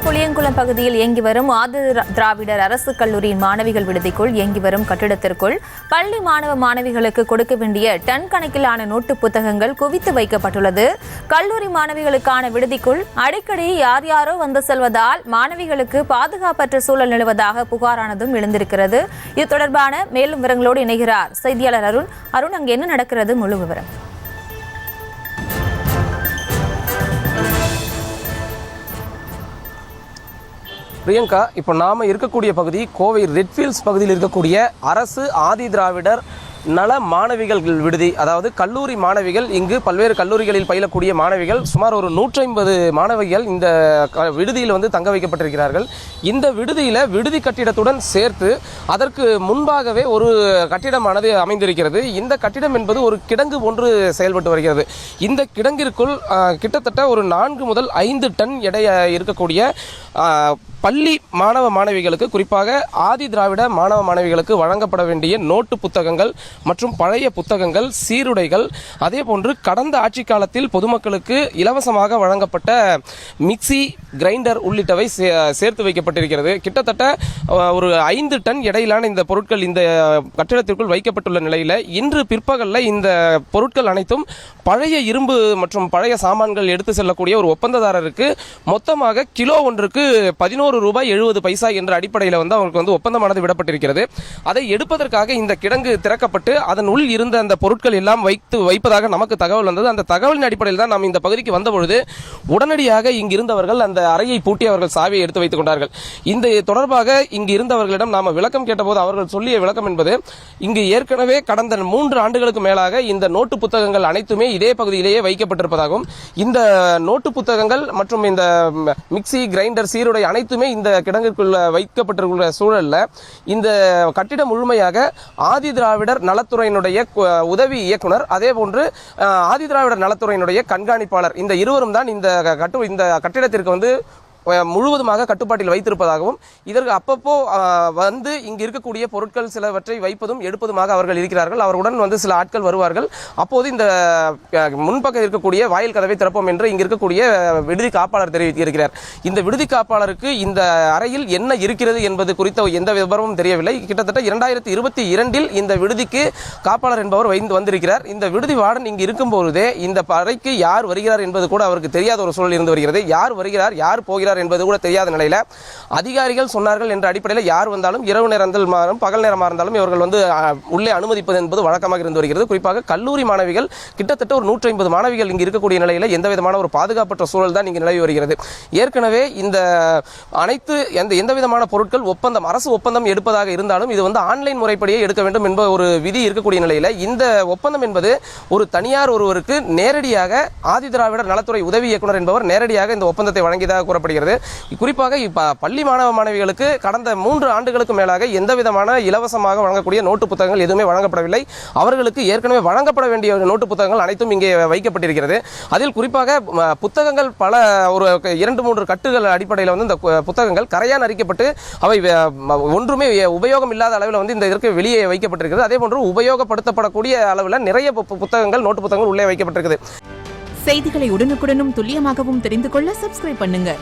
புளியங்குளம் பகுதியில் இயங்கி வரும் ஆதி திராவிடர் அரசு கல்லூரியின் மாணவிகள் விடுதிக்குள் இயங்கி வரும் கட்டிடத்திற்குள் பள்ளி மாணவிகளுக்கு கொடுக்க வேண்டிய டன் கணக்கிலான நோட்டு புத்தகங்கள் குவித்து வைக்கப்பட்டுள்ளது. கல்லூரி மாணவிகளுக்கான விடுதிக்குள் அடிக்கடி யாரோ வந்து செல்வதால் மாணவிகளுக்கு பாதுகாப்பற்ற சூழல் நிலவுவதாக புகாரானதும் எழுந்திருக்கிறது. இது தொடர்பான மேலும் விவரங்களோடு இணைகிறார் செய்தியாளர் அருண். அங்கு என்ன நடக்கிறது, முழு விவரம்? பிரியங்கா, இப்போ நாம் இருக்கக்கூடிய பகுதி கோவை ரெட்ஃபீல்ட்ஸ் பகுதியில் இருக்கக்கூடிய அரசு ஆதி திராவிடர் நல மாணவிகள் விடுதி. அதாவது கல்லூரி மாணவிகள், இங்கு பல்வேறு கல்லூரிகளில் பயிலக்கூடிய மாணவிகள் சுமார் ஒரு 150 மாணவிகள் இந்த விடுதியில் தங்க வைக்கப்பட்டிருக்கிறார்கள். இந்த விடுதியில் விடுதி கட்டிடத்துடன் சேர்த்து அதற்கு முன்பாகவே ஒரு கட்டிடமானது அமைந்திருக்கிறது. இந்த கட்டிடம் என்பது ஒரு கிடங்கு ஒன்று செயல்பட்டு வருகிறது. இந்த கிடங்கிற்குள் கிட்டத்தட்ட ஒரு 4 முதல் 5 டன் எடை இருக்கக்கூடிய பள்ளி மாணவிகளுக்கு, குறிப்பாக ஆதி திராவிட மாணவிகளுக்கு வழங்கப்பட வேண்டிய நோட்டு புத்தகங்கள் மற்றும் பழைய புத்தகங்கள், சீருடைகள், அதே போன்று கடந்த ஆட்சி காலத்தில் பொதுமக்களுக்கு இலவசமாக வழங்கப்பட்ட மிக்சி, கிரைண்டர் உள்ளிட்டவை சேர்த்து வைக்கப்பட்டிருக்கிறது. கிட்டத்தட்ட ஒரு 5 டன் எடையிலான இந்த பொருட்கள் இந்த கட்டிடத்திற்குள் வைக்கப்பட்டுள்ள நிலையில் இன்று பிற்பகலில் இந்த பொருட்கள் அனைத்தும் பழைய இரும்பு மற்றும் பழைய சாமான்கள் எடுத்து செல்லக்கூடிய ஒரு ஒப்பந்ததாரருக்கு மொத்தமாக கிலோ ஒன்றுக்கு 11 ரூபாய் 70 பைசா என்ற அடிப்படையில் அவருக்கு ஒப்பந்தமானது விடப்பட்டிருக்கிறது. அதை எடுப்பதற்காக இந்த கிடங்கு திறக்கப்பட்டு அதன் உள் இருந்த அந்த பொருட்கள் எல்லாம் வைப்பதாக நமக்கு தகவல் வந்தது. அந்த தகவலின் அடிப்படையில் தான் நாம் இந்த பகுதிக்கு வந்தபொழுது உடனடியாக இங்கு இருந்தவர்கள் அந்த அறையை பூட்டி அவர்கள் சாவியை எடுத்து வைத்துக் கொண்டார்கள். இந்த தொடர்பாக இங்கு இருந்தவர்களிடம் நாம் விளக்கம் கேட்டபோது அவர்கள் சொல்லிய விளக்கம் என்பது, இங்கு ஏற்கனவே கடந்த 3 ஆண்டுகளுக்கு மேலாக இந்த நோட்டு புத்தகங்கள் அனைத்துமே இதே பகுதியிலேயே வைக்கப்பட்டிருப்பதாகவும், இந்த நோட்டு புத்தகங்கள் மற்றும் இந்த மிக்சி, கிரைண்டர், சீருடை அனைத்துமே இந்த கிடங்கிற்குள்ள வைக்கப்பட்டிருக்கிற சூழல்ல இந்த கட்டிடம் முழுமையாக ஆதி திராவிடர் நலத்துறையினுடைய உதவி இயக்குனர், அதே போன்று ஆதி திராவிடர் நலத்துறையினுடைய கண்காணிப்பாளர், இந்த இருவரும் தான் இந்த கட்டிடத்திற்கு முழுவதுமாக கட்டுப்பாட்டில் வைத்திருப்பதாகவும், இதற்கு அப்பப்போ இங்கு இருக்கக்கூடிய பொருட்கள் சிலவற்றை வைப்பதும் எடுப்பதுமாக அவர்கள் இருக்கிறார்கள். அவருடன் சில ஆட்கள் வருவார்கள். அப்போது இந்த முன்பக்கம் இருக்கக்கூடிய வாயில் கதவை திறப்போம் என்று இங்கு இருக்கக்கூடிய விடுதி காப்பாளர் தெரிவித்திருக்கிறார். இந்த விடுதி காப்பாளருக்கு இந்த அறையில் என்ன இருக்கிறது என்பது குறித்த எந்த விவரமும் தெரியவில்லை. கிட்டத்தட்ட 2022இல் இந்த விடுதிக்கு காப்பாளர் என்பவர் வந்திருக்கிறார். இந்த விடுதி வார்டன் இங்கு இருக்கும்போதே இந்த அறைக்கு யார் வருகிறார் என்பது கூட அவருக்கு தெரியாத ஒரு சூழல் இருந்து வருகிறது. யார் வருகிறார், யார் போகிறார் என்பது கூட தெரியாத நிலையில அதிகாரிகள் சொன்னார்கள் என்ற அடிப்படையில் யார் வந்தாலும் இரவு நேரம் பகல் நேரமாக இருந்தாலும் இவர்கள் உள்ளே அனுமதிப்பது என்பது வழக்கமாக இருந்து வருகிறது. குறிப்பாக கல்லூரி மாணவிகள் கிட்டத்தட்ட ஒரு 150 மாணவிகள் இங்கு இருக்கக்கூடிய நிலையில் எந்த விதமான ஒரு பாதுகாப்பற்ற சூழல் தான் இங்கு நிலவி வருகிறது. ஏற்கனவே இந்த அனைத்து எந்த விதமான பொருட்கள் அரசு ஒப்பந்தம் எடுப்பதாக இருந்தாலும் இது ஆன்லைன் முறைப்படியே எடுக்க வேண்டும் என்ப ஒரு விதி இருக்கக்கூடிய நிலையில் இந்த ஒப்பந்தம் என்பது ஒரு தனியார் ஒருவருக்கு நேரடியாக ஆதி திராவிடர் நலத்துறை உதவி இயக்குனர் என்பவர் நேரடியாக இந்த ஒப்பந்தத்தை வழங்கியதாக கூறப்படுகிறது. குறிப்பாக பள்ளி மாணவிகளுக்கு கடந்த 3 ஆண்டுகளுக்கு மேலாக எந்த விதமான இலவசமாக வழங்கக்கூடிய நோட்டு புத்தகங்கள் எதுவுமே வழங்கப்படவில்லை. அவர்களுக்கு ஏற்கனவே வழங்கப்பட வேண்டிய நோட்டு புத்தகங்கள் அனைத்தும் இங்கே வைக்கப்பட்டிருக்கிறது. அதில் குறிப்பாக புத்தகங்கள் பல ஒரு 2-3 கட்டுகள் அடிப்படையில் இந்த புத்தகங்கள் கரையான் அரிக்கப்பட்டு அவை ஒன்றுமே உபயோகம் இல்லாத அளவில் இந்த இதற்கு வெளியே வைக்கப்பட்டிருக்கிறது. அதே போன்று உபயோகப்படுத்தப்படக்கூடிய அளவில் நிறைய புத்தகங்கள், நோட்டு புத்தகங்கள் உள்ளே வைக்கப்பட்டிருக்கிறது. செய்திகளை உடனுக்குடனும் துல்லியமாகவும் தெரிந்து கொள்ள சப்ஸ்கிரைப் பண்ணுங்க.